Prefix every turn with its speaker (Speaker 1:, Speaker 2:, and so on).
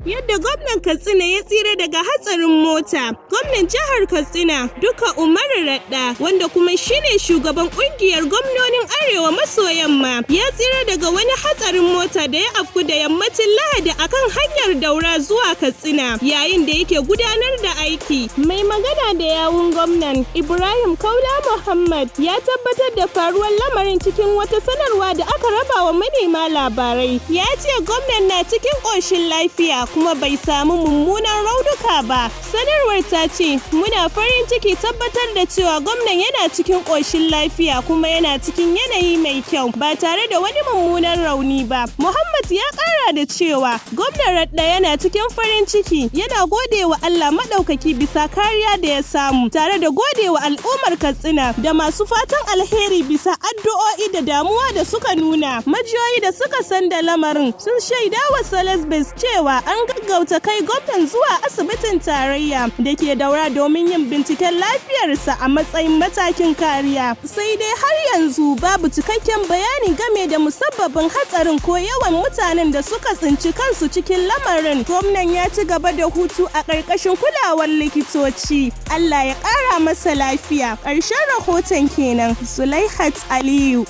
Speaker 1: Yadda gwamnan Katsina ya tsira daga hatsarin mota. Gwamnan jihar Katsina Dukko Radda, wanda kuma shine shugaban kungiyar gwamnonin Arewa maso yamma, ya tsira daga wani hatsarin mota da ya afku da yammacin Lahadi akan hanyar Daura zuwa Katsina yayin da yake gudanar da aiki. Mai magana da yawun gwamnan Ibrahim Kaula Muhammad ya tabbatar da faruwar lamarin cikin wata sanarwa da aka raba wa manema labarai. Ya ce gwamnan na cikin ƙoshin lafiya kuma bai samu mummunan raunuka ba. Sanarwar ta ce, muna farin ciki tabbatar da cewa gwamnan yana cikin ƙoshin lafiya kuma yana cikin yanayi mai kyau ba tare da wani mummunan rauni ba. Muhammad ya ƙara da cewa gwamnan Radda yana cikin farin ciki, yana gode wa Allah maɗaukaki bisa kariya da ya samu, tare da gode wa al'ummar Katsina da masu fatan alheri bisa addu'o'i da damuwa da suka nuna. Majiyoyi da suka san da lamarin sun shaida wa Salesbes cewa an gaggauta kai gwamnan zuwa asibitin tarayya da ke Daura domin yin binciken lafiyarsa a matsayin matakin kariya. Sai dai har yanzu babu cikakken bayani game da musabbabin hatsarin ko yawan mutanen da suka tsinci kansu cikin lamarin. Gwamnan ya ci gaba da hutu a ƙarƙashin kulawar likitoci. Allah ya ƙara masa lafiya. Ƙarshen rahoton kenan. Zulaihat Aliyu.